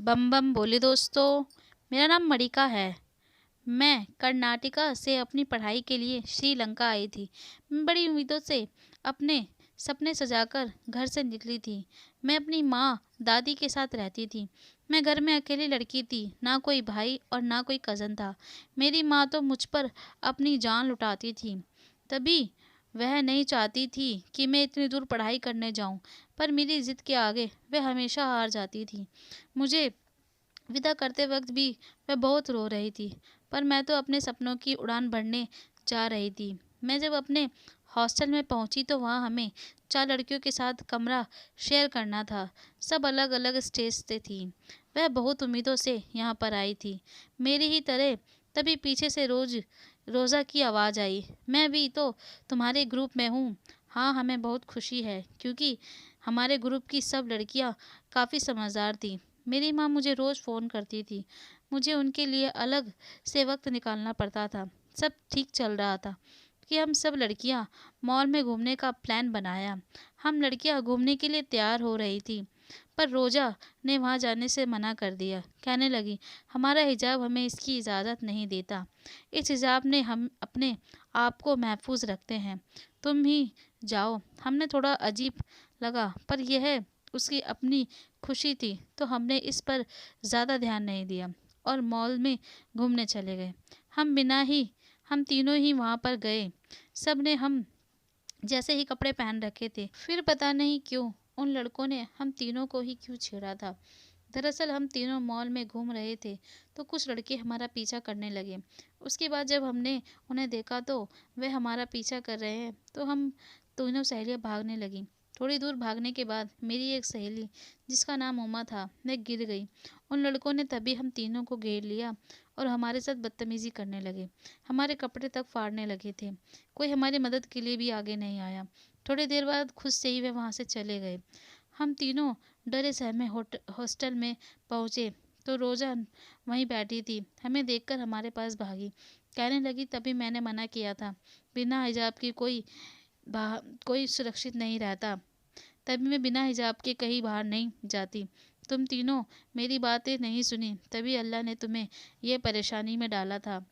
बम बम बोले दोस्तों। मेरा नाम मरिका है। मैं कर्नाटका से अपनी पढ़ाई के लिए श्रीलंका आई थी। मैं बड़ी उम्मीदों से अपने सपने सजाकर घर से निकली थी। मैं अपनी माँ दादी के साथ रहती थी। मैं घर में अकेली लड़की थी, ना कोई भाई और ना कोई कज़न था। मेरी माँ तो मुझ पर अपनी जान लुटाती थी। तभी वह नहीं चाहती थी कि मैं इतनी दूर पढ़ाई करने जाऊं, पर मेरी ज़िद के आगे वह हमेशा हार जाती थी। मुझे विदा करते वक्त भी वह बहुत रो रही थी, पर मैं तो अपने सपनों की उड़ान भरने जा रही थी। मैं जब अपने हॉस्टल में पहुंची तो वहां हमें 4 लड़कियों के साथ कमरा शेयर करना था। सब अलग अलग स्टेज से थी। वह बहुत उम्मीदों से यहाँ पर आई थी, मेरी ही तरह। तभी पीछे से रोज़ा की आवाज़ आई, मैं भी तो तुम्हारे ग्रुप में हूँ। हाँ, हमें बहुत खुशी है क्योंकि हमारे ग्रुप की सब लड़कियाँ काफ़ी समझदार थीं। मेरी माँ मुझे रोज़ फ़ोन करती थी। मुझे उनके लिए अलग से वक्त निकालना पड़ता था। सब ठीक चल रहा था कि हम सब लड़कियां मॉल में घूमने का प्लान बनाया। हम लड़कियां घूमने के लिए तैयार हो रही थी, पर रोजा ने वहां जाने से मना कर दिया। कहने लगी, हमारा हिजाब हमें इसकी इजाज़त नहीं देता। इस हिजाब ने हम अपने आप को महफूज रखते हैं। तुम ही जाओ। हमने थोड़ा अजीब लगा, पर यह उसकी अपनी खुशी थी तो हमने इस पर ज़्यादा ध्यान नहीं दिया और मॉल में घूमने चले गए। हम तीनों ही वहाँ पर गए। सब ने हम जैसे ही कपड़े पहन रखे थे। फिर पता नहीं क्यों उन लड़कों ने हम तीनों को ही क्यों छेड़ा था। दरअसल हम तीनों मॉल में घूम रहे थे तो कुछ लड़के हमारा पीछा करने लगे। उसके बाद जब हमने उन्हें देखा तो वे हमारा पीछा कर रहे हैं तो हम तीनों सहेलियां भागने लगीं। थोड़ी दूर भागने के बाद मेरी एक सहेली, जिसका नाम उमा था, वह गिर गई। उन लड़कों ने तभी हम तीनों को घेर लिया और हमारे साथ बदतमीजी करने लगे। हमारे कपड़े तक फाड़ने लगे थे। कोई हमारी मदद के लिए भी आगे नहीं आया। थोड़ी देर बाद खुद से ही वे वहाँ से चले गए। हम तीनों डरे सहमे हॉस्टल में पहुँचे तो रोज़ा वहीं बैठी थी। हमें देखकर हमारे पास भागी। कहने लगी, तभी मैंने मना किया था, बिना हिजाब की कोई सुरक्षित नहीं रहता। तभी मैं बिना हिजाब के कहीं बाहर नहीं जाती। तुम तीनों मेरी बातें नहीं सुनी, तभी अल्लाह ने तुम्हें ये परेशानी में डाला था।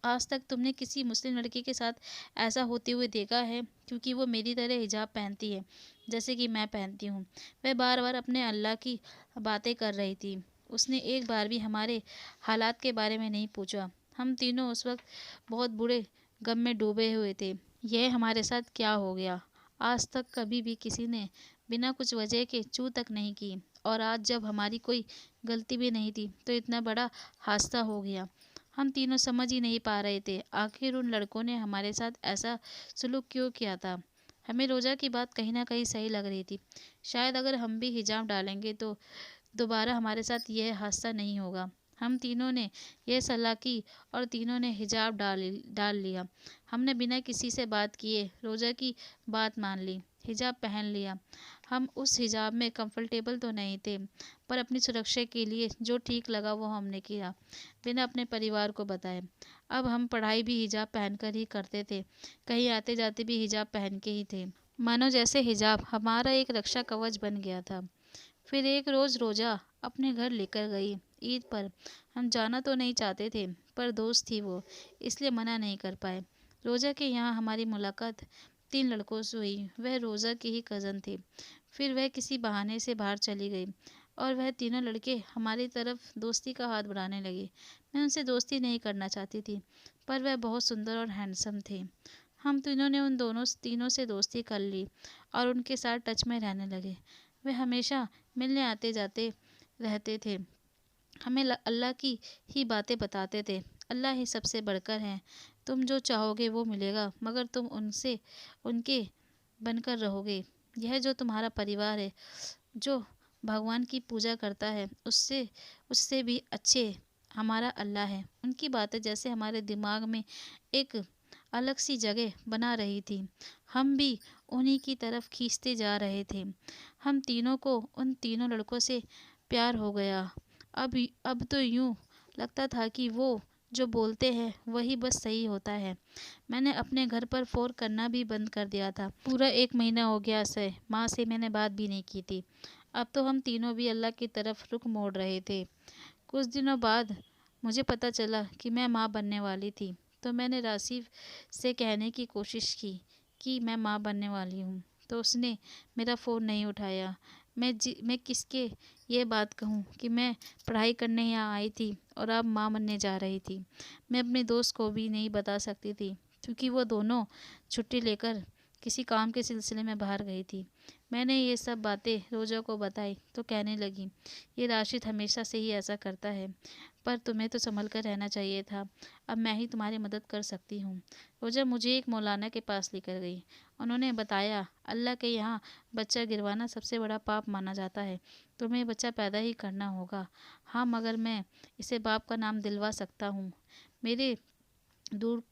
आज तक तुमने किसी मुस्लिम लड़की के साथ ऐसा होते हुए देखा है? क्योंकि वो मेरी तरह हिजाब पहनती है, जैसे कि मैं पहनती हूँ। वह बार बार अपने अल्लाह की बातें कर रही थी। उसने एक बार भी हमारे हालात के बारे में नहीं पूछा। हम तीनों उस वक्त बहुत बुरे गम में डूबे हुए थे। यह हमारे साथ क्या हो गया? आज तक कभी भी किसी ने बिना कुछ वजह के चू तक नहीं की, और आज जब हमारी कोई गलती भी नहीं थी तो इतना बड़ा हादसा हो गया। हम तीनों समझ ही नहीं पा रहे थे आखिर उन लड़कों ने हमारे साथ ऐसा सलूक क्यों किया था। हमें रोजा की बात कहीं ना कहीं सही लग रही थी। शायद अगर हम भी हिजाब डालेंगे तो दोबारा हमारे साथ यह हादसा नहीं होगा। हम तीनों ने यह सलाह की और तीनों ने हिजाब डाल लिया। हमने बिना किसी से बात किए रोजा की बात मान ली, हिजाब पहन लिया। हम उस हिजाब में कंफर्टेबल तो नहीं थे, पर अपनी सुरक्षा के लिए जो ठीक लगा वो हमने किया, बिना अपने परिवार को बताए। अब हम पढ़ाई भी हिजाब पहनकर ही करते थे, कहीं आते जाते भी हिजाब पहन के ही थे, मानो जैसे हिजाब हमारा एक रक्षा कवच बन गया था। फिर एक रोज़ रोजा अपने घर लेकर गई ईद पर। हम जाना तो नहीं चाहते थे, पर दोस्त थी वो, इसलिए मना नहीं कर पाए। रोजा के यहाँ हमारी मुलाकात 3 लड़कों से हुई। वह रोजा के ही कज़न थे। फिर वह किसी बहाने से बाहर चली गई और वह तीनों लड़के हमारी तरफ दोस्ती का हाथ बढ़ाने लगे। मैं उनसे दोस्ती नहीं करना चाहती थी, पर वह बहुत सुंदर और हैंडसम थे। हम तीनों ने उन तीनों से दोस्ती कर ली और उनके साथ टच में रहने लगे। वे हमेशा मिलने आते जाते रहते थे। हमें अल्लाह की ही बातें बताते थे। अल्लाह ही सबसे बढ़कर है। तुम जो चाहोगे वो मिलेगा, मगर तुम उनके बनकर रहोगे। यह जो तुम्हारा परिवार है, जो भगवान की पूजा करता है, उससे उससे भी अच्छे हमारा अल्लाह है। उनकी बातें जैसे हमारे दिमाग में एक अलग सी जगह बना रही थी। हम भी उन्हीं की तरफ खींचते जा रहे थे। हम तीनों को उन तीनों लड़कों से प्यार हो गया। अब तो यूं लगता था कि वो जो बोलते हैं वही बस सही होता है। मैंने अपने घर पर फ़ोन करना भी बंद कर दिया था। पूरा 1 महीना हो गया से माँ से मैंने बात भी नहीं की थी। अब तो हम तीनों भी अल्लाह की तरफ रुख मोड़ रहे थे। कुछ दिनों बाद मुझे पता चला कि मैं माँ बनने वाली थी। तो मैंने राशिद से कहने की कोशिश की कि मैं माँ बनने वाली हूँ, तो उसने मेरा फ़ोन नहीं उठाया। मैं किसके ये बात कहूँ कि मैं पढ़ाई करने यहाँ आई थी और अब माँ बनने जा रही थी। मैं अपने दोस्त को भी नहीं बता सकती थी, क्योंकि वो दोनों छुट्टी लेकर किसी काम के सिलसिले में बाहर गई थी। मैंने ये सब बातें रोजा को बताई तो कहने लगी, ये राशिद हमेशा से ही ऐसा करता है, पर तुम्हें तो संभल कर रहना चाहिए था। अब मैं ही तुम्हारी मदद कर सकती हूँ। रोजा मुझे एक मौलाना के पास लेकर गई। उन्होंने बताया, अल्लाह के यहाँ बच्चा गिरवाना सबसे बड़ा पाप माना जाता है। तुम्हें बच्चा पैदा ही करना होगा। हाँ, मगर मैं इसे बाप का नाम दिलवा सकता हूँ। मेरे दूर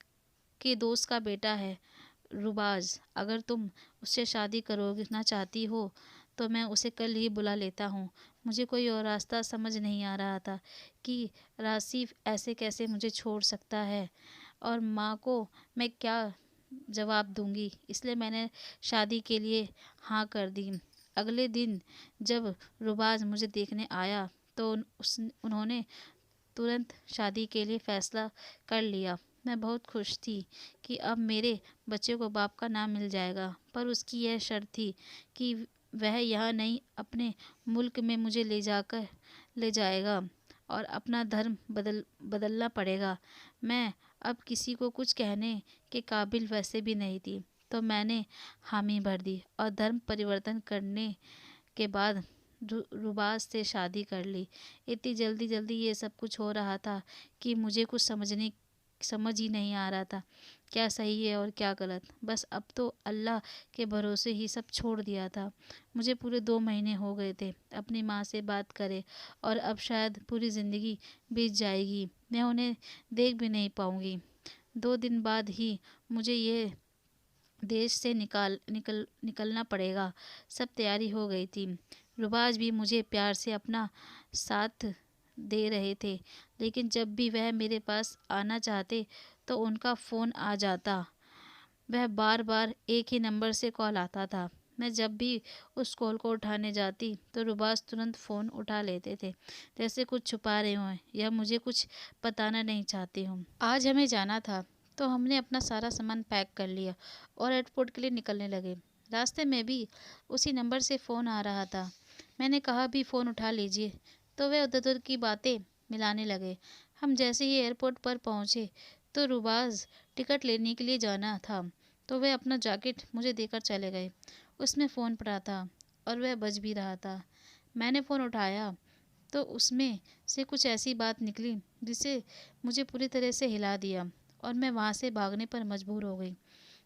के दोस्त का बेटा है रुबाज। अगर तुम उससे शादी करना चाहती हो तो मैं उसे कल ही बुला लेता हूँ। मुझे कोई और रास्ता समझ नहीं आ रहा था कि रासिफ ऐसे कैसे मुझे छोड़ सकता है और माँ को मैं क्या जवाब दूंगी, इसलिए मैंने शादी के लिए हाँ कर दी। अगले दिन जब रुबाज मुझे देखने आया तो उन्होंने तुरंत शादी के लिए फ़ैसला कर लिया। मैं बहुत खुश थी कि अब मेरे बच्चे को बाप का नाम मिल जाएगा, पर उसकी यह शर्त थी कि वह यहाँ नहीं, अपने मुल्क में मुझे ले जाएगा और अपना धर्म बदलना पड़ेगा। मैं अब किसी को कुछ कहने के काबिल वैसे भी नहीं थी, तो मैंने हामी भर दी और धर्म परिवर्तन करने के बाद रुबाज से शादी कर ली। इतनी जल्दी जल्दी ये सब कुछ हो रहा था कि मुझे कुछ समझ ही नहीं आ रहा था क्या सही है और क्या गलत। बस अब तो अल्लाह के भरोसे ही सब छोड़ दिया था। मुझे पूरे 2 महीने हो गए थे अपनी माँ से बात करे, और अब शायद पूरी ज़िंदगी बीत जाएगी, मैं उन्हें देख भी नहीं पाऊँगी। 2 दिन बाद ही मुझे ये देश से निकलना पड़ेगा। सब तैयारी हो गई थी। रुबाज भी मुझे प्यार से अपना साथ दे रहे थे, लेकिन जब भी वह मेरे पास आना चाहते तो उनका फ़ोन आ जाता। वह बार बार एक ही नंबर से कॉल आता था। मैं जब भी उस कॉल को उठाने जाती तो रुबाज तुरंत फ़ोन उठा लेते थे, जैसे कुछ छुपा रहे हों या मुझे कुछ बताना नहीं चाहते हों। आज हमें जाना था तो हमने अपना सारा सामान पैक कर लिया और एयरपोर्ट के लिए निकलने लगे। रास्ते में भी उसी नंबर से फ़ोन आ रहा था। मैंने कहा भी फ़ोन उठा लीजिए, तो वे उधर उधर की बातें मिलाने लगे। हम जैसे ही एयरपोर्ट पर पहुँचे तो रुबाज टिकट लेने के लिए जाना था, तो वह अपना जैकेट मुझे देकर चले गए। उसमें फ़ोन पड़ा था और वह बज भी रहा था। मैंने फ़ोन उठाया तो उसमें से कुछ ऐसी बात निकली जिसे मुझे पूरी तरह से हिला दिया और मैं वहाँ से भागने पर मजबूर हो गई।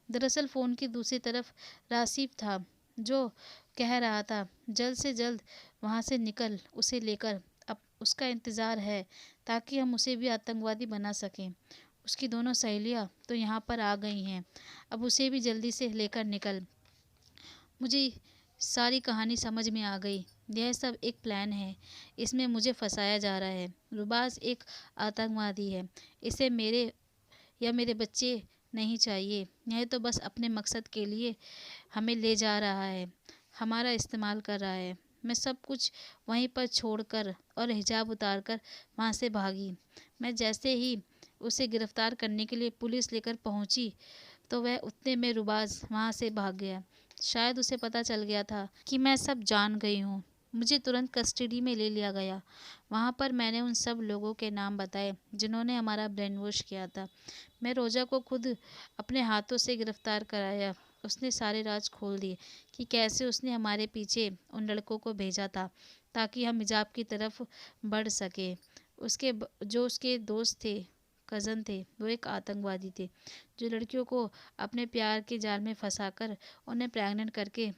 दरअसल फ़ोन की दूसरी तरफ रासिफ था, जो कह रहा था, जल्द से जल्द वहाँ से निकल, उसे लेकर। अब उसका इंतज़ार है ताकि हम उसे भी आतंकवादी बना सकें। उसकी दोनों सहेलियाँ तो यहाँ पर आ गई हैं, अब उसे भी जल्दी से लेकर निकल। मुझे सारी कहानी समझ में आ गई। यह सब एक प्लान है, इसमें मुझे फंसाया जा रहा है। रुबाज एक आतंकवादी है, इसे मेरे बच्चे नहीं चाहिए। यह तो बस अपने मकसद के लिए हमें ले जा रहा है, हमारा इस्तेमाल कर रहा है। मैं सब कुछ वहीं पर छोड़कर और हिजाब उतारकर वहाँ से भागी। मैं जैसे ही उसे गिरफ्तार करने के लिए पुलिस लेकर पहुँची तो वह उतने में रुबाज वहाँ से भाग गया। शायद उसे पता चल गया था कि मैं सब जान गई हूँ। मुझे तुरंत कस्टडी में ले लिया गया। वहाँ पर मैंने उन सब लोगों के नाम बताए जिन्होंने हमारा ब्रेन वॉश किया था। मैं रोजा को खुद अपने हाथों से गिरफ्तार कराया। उसने सारे राज खोल दिए कि कैसे उसने हमारे पीछे उन लड़कों को भेजा था ताकि हम हिजाब की तरफ बढ़ सके। जो उसके दोस्त थे, कज़न थे, वो एक आतंकवादी थे जो लड़कियों को अपने प्यार के जाल में फंसाकर उन्हें प्रेग्नेंट करके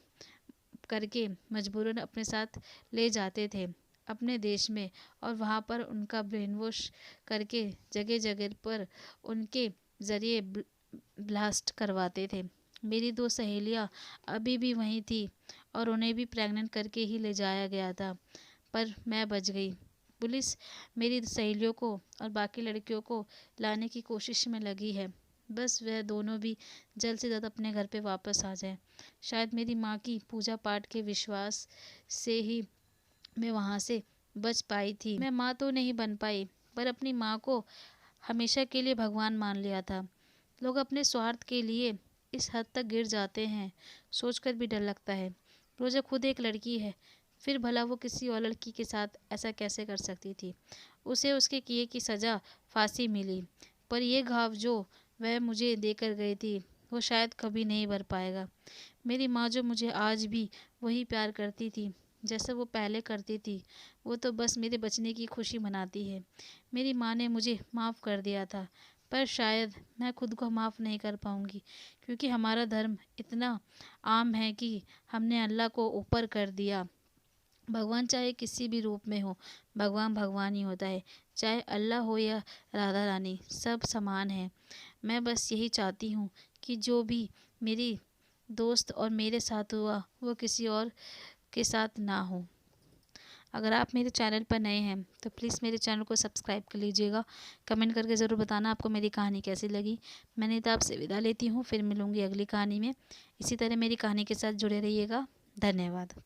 करके मजबूरन अपने साथ ले जाते थे अपने देश में, और वहाँ पर उनका ब्रेन वॉश करके जगह जगह पर उनके ज़रिए ब्लास्ट करवाते थे। मेरी 2 सहेलियाँ अभी भी वहीं थी और उन्हें भी प्रेग्नेंट करके ही ले जाया गया था, पर मैं बच गई। पुलिस मेरी सहेलियों को और बाकी लड़कियों को लाने की कोशिश में लगी है। बस वह दोनों भी जल्द से जल्द अपने घर पे वापस आ जाए। शायद मेरी माँ की पूजा पाठ के विश्वास से ही मैं वहाँ से बच पाई थी। मैं माँ तो नहीं बन पाई, पर अपनी माँ को हमेशा के लिए भगवान मान लिया था। लोग अपने स्वार्थ के लिए इस हद तक गिर जाते हैं, सोचकर भी डर लगता है। रोजा खुद एक लड़की है, फिर भला वो किसी और लड़की के साथ ऐसा कैसे कर सकती थी। उसे उसके किए की सज़ा फांसी मिली, पर यह घाव जो वह मुझे देकर गई थी वो शायद कभी नहीं भर पाएगा। मेरी माँ जो मुझे आज भी वही प्यार करती थी जैसा वो पहले करती थी, वो तो बस मेरे बचने की खुशी मनाती है। मेरी माँ ने मुझे माफ़ कर दिया था, पर शायद मैं खुद को माफ़ नहीं कर पाऊँगी, क्योंकि हमारा धर्म इतना आम है कि हमने अल्लाह को ऊपर कर दिया। भगवान चाहे किसी भी रूप में हो, भगवान भगवान ही होता है। चाहे अल्लाह हो या राधा रानी, सब समान है। मैं बस यही चाहती हूँ कि जो भी मेरी दोस्त और मेरे साथ हुआ वो किसी और के साथ ना हो। अगर आप मेरे चैनल पर नए हैं तो प्लीज़ मेरे चैनल को सब्सक्राइब कर लीजिएगा। कमेंट करके ज़रूर बताना आपको मेरी कहानी कैसी लगी। मैं नीता आपसे विदा लेती हूँ, फिर मिलूँगी अगली कहानी में। इसी तरह मेरी कहानी के साथ जुड़े रहिएगा। धन्यवाद।